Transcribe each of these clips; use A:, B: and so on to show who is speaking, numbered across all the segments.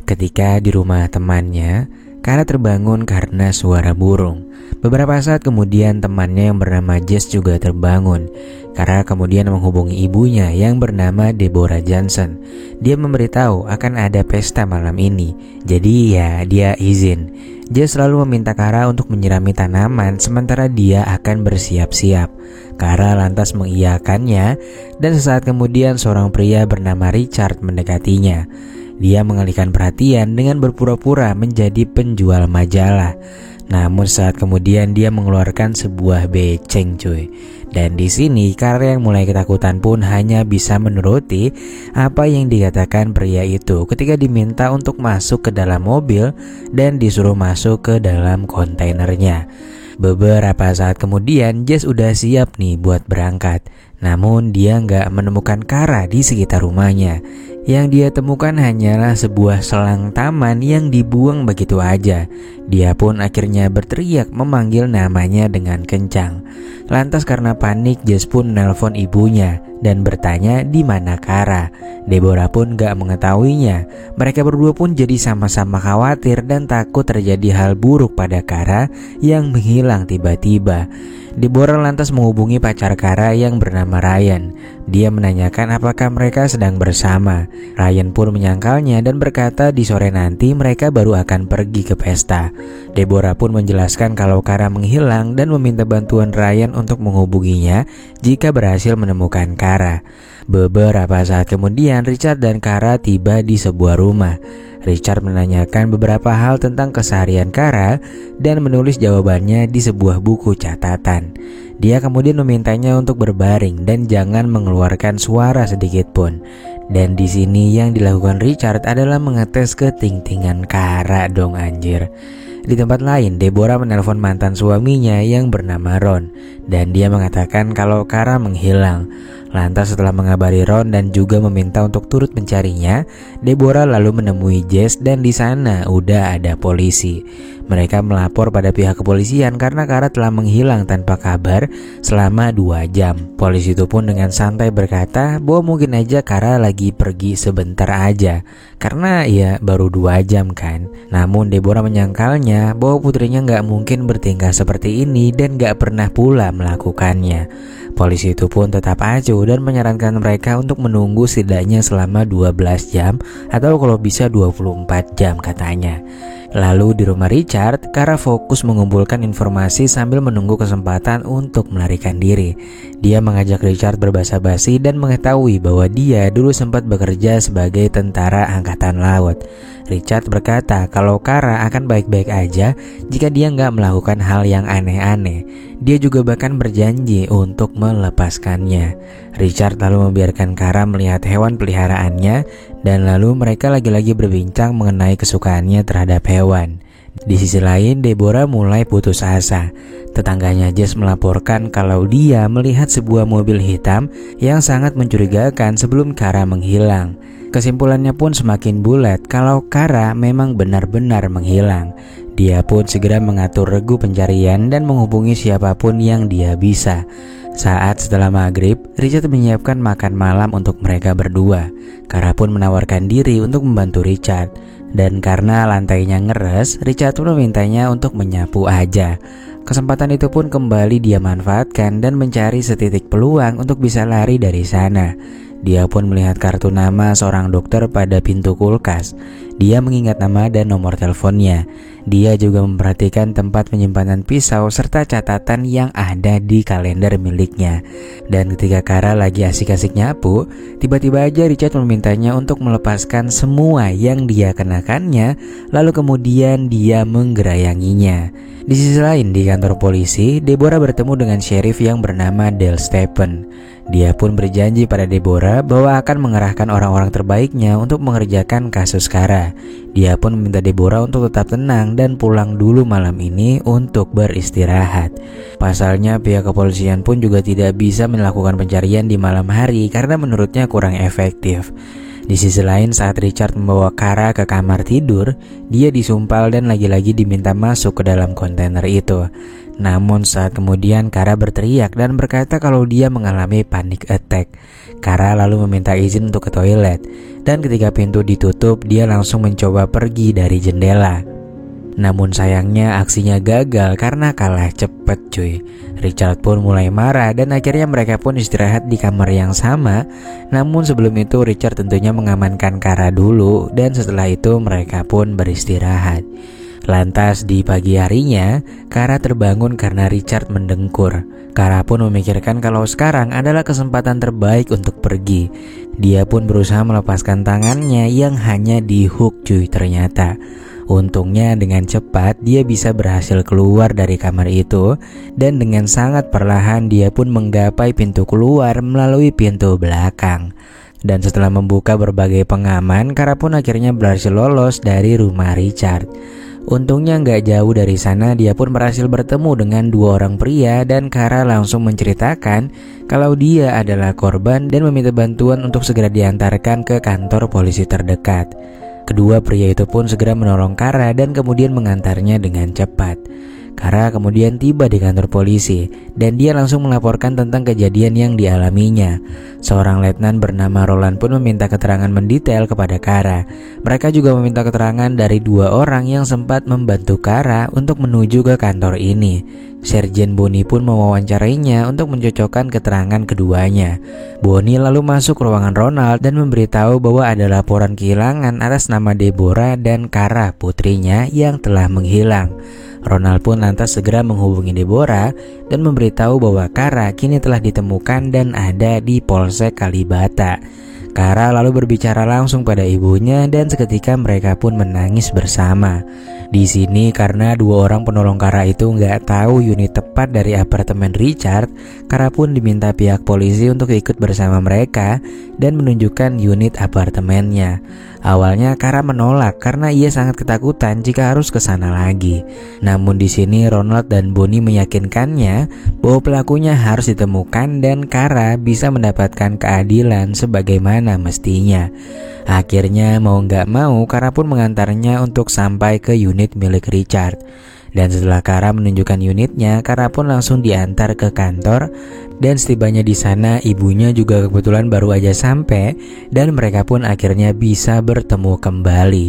A: Ketika di rumah temannya, Kara terbangun karena suara burung. Beberapa saat kemudian temannya yang bernama Jess juga terbangun. Kara kemudian menghubungi ibunya yang bernama Deborah Johnson. Dia memberitahu akan ada pesta malam ini. Jadi ya dia izin. Jess selalu meminta Kara untuk menyirami tanaman sementara dia akan bersiap-siap. Kara lantas mengiyakannya dan sesaat kemudian seorang pria bernama Richard mendekatinya. Dia mengalihkan perhatian dengan berpura-pura menjadi penjual majalah. Namun saat kemudian dia mengeluarkan sebuah beceng cuy. Dan di sini Kara yang mulai ketakutan pun hanya bisa menuruti apa yang dikatakan pria itu ketika diminta untuk masuk ke dalam mobil dan disuruh masuk ke dalam kontainernya. Beberapa saat kemudian Jess udah siap nih buat berangkat. Namun dia nggak menemukan Kara di sekitar rumahnya. Yang dia temukan hanyalah sebuah selang taman yang dibuang begitu aja. Dia pun akhirnya berteriak memanggil namanya dengan kencang. Lantas karena panik Jess pun nelpon ibunya dan bertanya di mana Kara. Deborah pun gak mengetahuinya. Mereka berdua pun jadi sama-sama khawatir dan takut terjadi hal buruk pada Kara yang menghilang tiba-tiba. Deborah lantas menghubungi pacar Kara yang bernama Ryan. Dia menanyakan apakah mereka sedang bersama. Ryan pun menyangkalnya dan berkata di sore nanti mereka baru akan pergi ke pesta. Deborah pun menjelaskan kalau Kara menghilang dan meminta bantuan Ryan untuk menghubunginya jika berhasil menemukan Kara. Beberapa saat kemudian Richard dan Kara tiba di sebuah rumah. Richard menanyakan beberapa hal tentang keseharian Kara dan menulis jawabannya di sebuah buku catatan. Dia kemudian memintanya untuk berbaring dan jangan mengeluarkan suara sedikit pun. Dan di sini yang dilakukan Richard adalah mengetes ketingtingan Kara dong anjir. Di tempat lain, Deborah menelpon mantan suaminya yang bernama Ron dan dia mengatakan kalau Kara menghilang. Lantas setelah mengabari Ron dan juga meminta untuk turut mencarinya, Deborah lalu menemui Jess dan di sana udah ada polisi. Mereka melapor pada pihak kepolisian karena Kara telah menghilang tanpa kabar selama 2 jam. Polisi itu pun dengan santai berkata bahwa mungkin aja Kara lagi pergi sebentar aja karena ya baru 2 jam kan. Namun Deborah menyangkalnya bahwa putrinya gak mungkin bertingkah seperti ini dan gak pernah pula melakukannya. Polisi itu pun tetap acuh dan menyarankan mereka untuk menunggu setidaknya selama 12 jam atau kalau bisa 24 jam katanya. Lalu di rumah Richard, Kara fokus mengumpulkan informasi sambil menunggu kesempatan untuk melarikan diri. Dia mengajak Richard berbasa-basi dan mengetahui bahwa dia dulu sempat bekerja sebagai tentara angkatan laut. Richard berkata kalau Kara akan baik-baik aja jika dia nggak melakukan hal yang aneh-aneh. Dia juga bahkan berjanji untuk melepaskannya. Richard lalu membiarkan Kara melihat hewan peliharaannya dan lalu mereka lagi-lagi berbincang mengenai kesukaannya terhadap hewan. Di sisi lain, Deborah mulai putus asa. Tetangganya Jess melaporkan kalau dia melihat sebuah mobil hitam yang sangat mencurigakan sebelum Kara menghilang. Kesimpulannya pun semakin bulat kalau Kara memang benar-benar menghilang. Dia pun segera mengatur regu pencarian dan menghubungi siapapun yang dia bisa. Saat setelah maghrib, Richard menyiapkan makan malam untuk mereka berdua. Kara pun menawarkan diri untuk membantu Richard. Dan karena lantainya ngeres, Richard pun memintanya untuk menyapu aja. Kesempatan itu pun kembali dia manfaatkan dan mencari setitik peluang untuk bisa lari dari sana. Dia pun melihat kartu nama seorang dokter pada pintu kulkas. Dia mengingat nama dan nomor teleponnya. Dia juga memperhatikan tempat penyimpanan pisau serta catatan yang ada di kalender miliknya. Dan ketika Kara lagi asik-asik nyapu, tiba-tiba aja Richard memintanya untuk melepaskan semua yang dia kenakannya, lalu kemudian dia menggerayanginya. Di sisi lain di kantor polisi, Deborah bertemu dengan sheriff yang bernama Dale Stephen. Dia pun berjanji pada Deborah bahwa akan mengerahkan orang-orang terbaiknya untuk mengerjakan kasus Kara. Dia pun meminta Deborah untuk tetap tenang dan pulang dulu malam ini untuk beristirahat. Pasalnya pihak kepolisian pun juga tidak bisa melakukan pencarian di malam hari karena menurutnya kurang efektif. Di sisi lain saat Richard membawa Kara ke kamar tidur, dia disumpal dan lagi-lagi diminta masuk ke dalam kontainer itu. Namun saat kemudian Kara berteriak dan berkata kalau dia mengalami panic attack. Kara lalu meminta izin untuk ke toilet, dan ketika pintu ditutup dia langsung mencoba pergi dari jendela. Namun sayangnya aksinya gagal karena kalah cepet cuy. Richard pun mulai marah dan akhirnya mereka pun istirahat di kamar yang sama. Namun sebelum itu Richard tentunya mengamankan Kara dulu, dan setelah itu mereka pun beristirahat. Lantas di pagi harinya, Kara terbangun karena Richard mendengkur. Kara pun memikirkan kalau sekarang adalah kesempatan terbaik untuk pergi. Dia pun berusaha melepaskan tangannya yang hanya di hook cuy ternyata. Untungnya dengan cepat dia bisa berhasil keluar dari kamar itu, dan dengan sangat perlahan dia pun menggapai pintu keluar melalui pintu belakang. Dan setelah membuka berbagai pengaman, Kara pun akhirnya berhasil lolos dari rumah Richard. Untungnya nggak jauh dari sana dia pun berhasil bertemu dengan dua orang pria, dan Kara langsung menceritakan kalau dia adalah korban dan meminta bantuan untuk segera diantarkan ke kantor polisi terdekat. Kedua pria itu pun segera menolong Kara dan kemudian mengantarnya dengan cepat. Kara kemudian tiba di kantor polisi dan dia langsung melaporkan tentang kejadian yang dialaminya. Seorang letnan bernama Roland pun meminta keterangan mendetail kepada Kara. Mereka juga meminta keterangan dari dua orang yang sempat membantu Kara untuk menuju ke kantor ini. Sergeant Bonnie pun mewawancarainya untuk mencocokkan keterangan keduanya. Bonnie lalu masuk ruangan Ronald dan memberitahu bahwa ada laporan kehilangan atas nama Deborah dan Kara putrinya yang telah menghilang. Ronald pun lantas segera menghubungi Deborah dan memberitahu bahwa Kara kini telah ditemukan dan ada di Polsek Kalibata. Kara lalu berbicara langsung pada ibunya dan seketika mereka pun menangis bersama. Di sini karena dua orang penolong Kara itu nggak tahu unit tepat dari apartemen Richard, Kara pun diminta pihak polisi untuk ikut bersama mereka dan menunjukkan unit apartemennya. Awalnya Kara menolak karena ia sangat ketakutan jika harus ke sana lagi. Namun di sini Ronald dan Bonnie meyakinkannya bahwa pelakunya harus ditemukan dan Kara bisa mendapatkan keadilan sebagaimana mestinya. Akhirnya mau nggak mau Kara pun mengantarnya untuk sampai ke unit milik Richard. Dan setelah Kara menunjukkan unitnya, Kara pun langsung diantar ke kantor. Dan setibanya di sana, ibunya juga kebetulan baru aja sampai dan mereka pun akhirnya bisa bertemu kembali.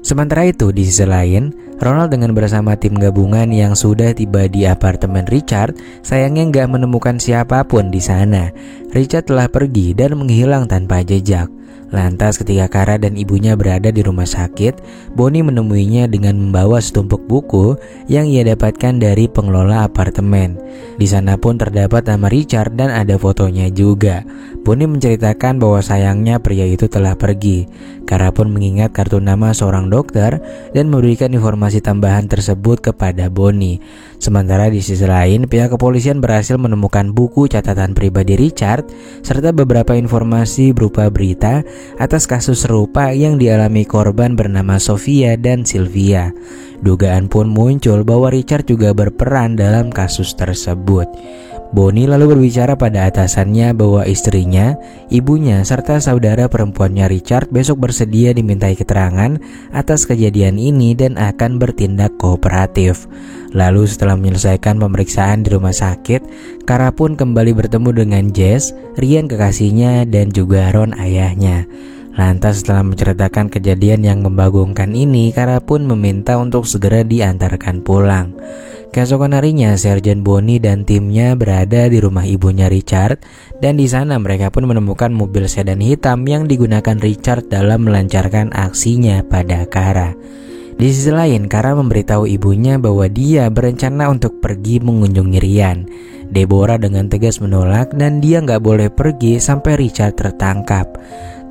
A: Sementara itu di sisi lain, Ronald dengan bersama tim gabungan yang sudah tiba di apartemen Richard, sayangnya nggak menemukan siapapun di sana. Richard telah pergi dan menghilang tanpa jejak. Lantas ketika Kara dan ibunya berada di rumah sakit, Bonnie menemuinya dengan membawa setumpuk buku yang ia dapatkan dari pengelola apartemen. Di sana pun terdapat nama Richard dan ada fotonya juga. Bonnie menceritakan bahwa sayangnya pria itu telah pergi. Kara pun mengingat kartu nama seorang dokter dan memberikan informasi tambahan tersebut kepada Bonnie. Sementara di sisi lain, pihak kepolisian berhasil menemukan buku catatan pribadi Richard serta beberapa informasi berupa berita atas kasus serupa yang dialami korban bernama Sofia dan Sylvia. Dugaan pun muncul bahwa Richard juga berperan dalam kasus tersebut. Bonnie lalu berbicara pada atasannya bahwa istrinya, ibunya, serta saudara perempuannya Richard besok bersedia dimintai keterangan atas kejadian ini dan akan bertindak kooperatif. Lalu setelah menyelesaikan pemeriksaan di rumah sakit, Kara pun kembali bertemu dengan Jess, Ryan kekasihnya, dan juga Ron ayahnya. Lantas setelah menceritakan kejadian yang membagongkan ini, Kara pun meminta untuk segera diantarkan pulang. Keesokan harinya, Sergeant Bonnie dan timnya berada di rumah ibunya Richard, dan di sana mereka pun menemukan mobil sedan hitam yang digunakan Richard dalam melancarkan aksinya pada Kara. Di sisi lain, Kara memberitahu ibunya bahwa dia berencana untuk pergi mengunjungi Ryan. Deborah dengan tegas menolak dan dia nggak boleh pergi sampai Richard tertangkap.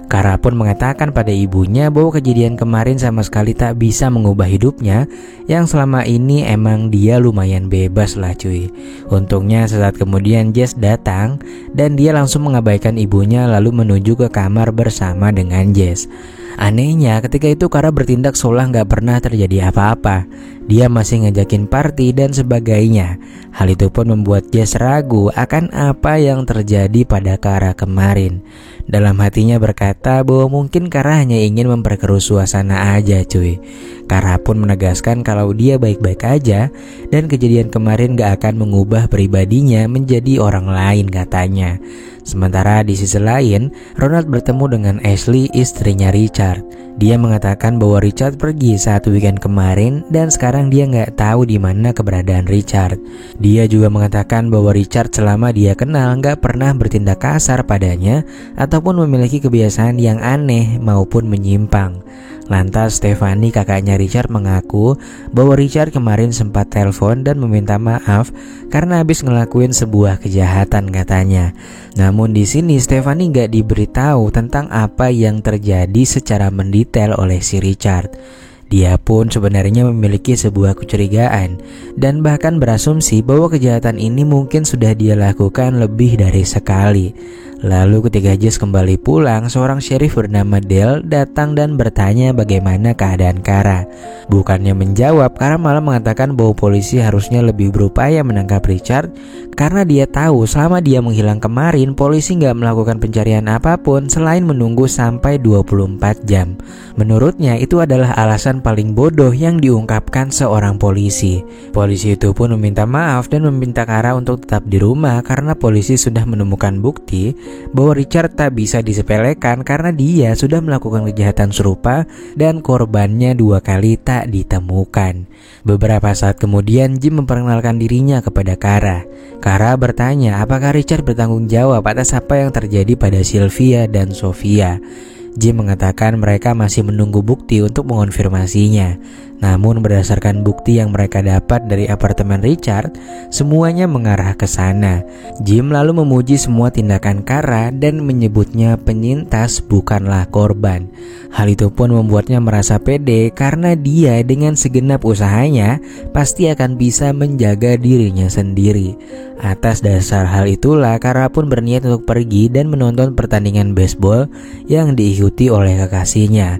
A: Kara pun mengatakan pada ibunya bahwa kejadian kemarin sama sekali tak bisa mengubah hidupnya, yang selama ini emang dia lumayan bebas lah cuy. Untungnya sesaat kemudian Jess datang dan dia langsung mengabaikan ibunya lalu menuju ke kamar bersama dengan Jess. Anehnya ketika itu Kara bertindak seolah gak pernah terjadi apa-apa. Dia masih ngajakin party dan sebagainya. Hal itu pun membuat Jess ragu akan apa yang terjadi pada Kara kemarin. Dalam hatinya berkata bahwa mungkin Kara hanya ingin memperkeruh suasana aja cuy. Kara pun menegaskan kalau dia baik-baik aja dan kejadian kemarin gak akan mengubah pribadinya menjadi orang lain katanya. Sementara di sisi lain, Ronald bertemu dengan Ashley, istrinya Richard. Dia mengatakan bahwa Richard pergi saat weekend kemarin dan sekarang dia nggak tahu di mana keberadaan Richard. Dia juga mengatakan bahwa Richard selama dia kenal nggak pernah bertindak kasar padanya ataupun memiliki kebiasaan yang aneh maupun menyimpang. Lantas Stephanie, kakaknya Richard, mengaku bahwa Richard kemarin sempat telepon dan meminta maaf karena habis ngelakuin sebuah kejahatan katanya. Namun di sini Stephanie nggak diberitahu tentang apa yang terjadi secara mendetail oleh si Richard. Dia pun sebenarnya memiliki sebuah kecurigaan dan bahkan berasumsi bahwa kejahatan ini mungkin sudah dia lakukan lebih dari sekali. Lalu ketika Jess kembali pulang, seorang sheriff bernama Dale datang dan bertanya bagaimana keadaan Kara. Bukannya menjawab, Kara malah mengatakan bahwa polisi harusnya lebih berupaya menangkap Richard karena dia tahu selama dia menghilang kemarin, polisi nggak melakukan pencarian apapun selain menunggu sampai 24 jam. Menurutnya itu adalah alasan paling bodoh yang diungkapkan seorang polisi. Polisi itu pun meminta maaf dan meminta Kara untuk tetap di rumah karena polisi sudah menemukan bukti bahwa Richard tak bisa disepelekan karena dia sudah melakukan kejahatan serupa dan korbannya 2 kali tak ditemukan. Beberapa saat kemudian Jim memperkenalkan dirinya kepada Kara. Kara bertanya apakah Richard bertanggung jawab atas apa yang terjadi pada Sylvia dan Sofia. Jim mengatakan mereka masih menunggu bukti untuk mengonfirmasinya. Namun berdasarkan bukti yang mereka dapat dari apartemen Richard, semuanya mengarah ke sana. Jim lalu memuji semua tindakan Kara dan menyebutnya penyintas bukanlah korban. Hal itu pun membuatnya merasa pede karena dia dengan segenap usahanya pasti akan bisa menjaga dirinya sendiri. Atas dasar hal itulah Kara pun berniat untuk pergi dan menonton pertandingan baseball yang diikuti oleh kekasihnya.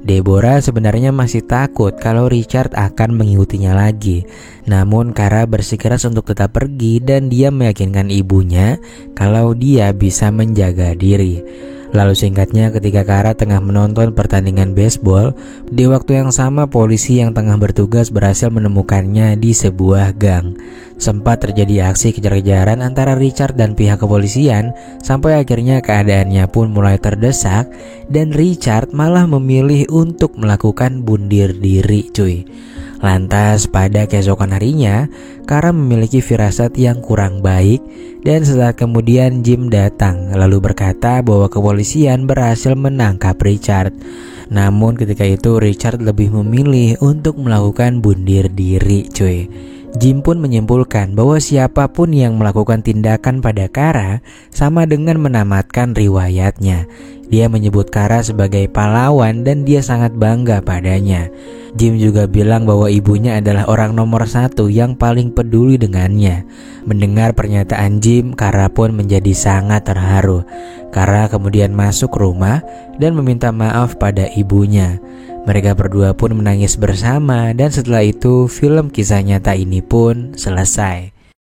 A: Deborah sebenarnya masih takut kalau Richard akan mengikutinya lagi. Namun Kara bersikeras untuk tetap pergi dan dia meyakinkan ibunya kalau dia bisa menjaga diri. Lalu singkatnya ketika Kara tengah menonton pertandingan baseball, di waktu yang sama polisi yang tengah bertugas berhasil menemukannya di sebuah gang. Sempat terjadi aksi kejar-kejaran antara Richard dan pihak kepolisian sampai akhirnya keadaannya pun mulai terdesak dan Richard malah memilih untuk melakukan bunuh diri cuy. Lantas pada keesokan harinya, Kara memiliki firasat yang kurang baik dan sesaat kemudian Jim datang lalu berkata bahwa kepolisian berhasil menangkap Richard. Namun ketika itu Richard lebih memilih untuk melakukan bunuh diri cuy. Jim pun menyimpulkan bahwa siapapun yang melakukan tindakan pada Kara sama dengan menamatkan riwayatnya. Dia menyebut Kara sebagai pahlawan dan dia sangat bangga padanya. Jim juga bilang bahwa ibunya adalah orang nomor 1 yang paling peduli dengannya. Mendengar pernyataan Jim, Kara pun menjadi sangat terharu. Kara kemudian masuk rumah dan meminta maaf pada ibunya. Mereka berdua pun menangis bersama dan setelah itu film kisah nyata ini pun selesai.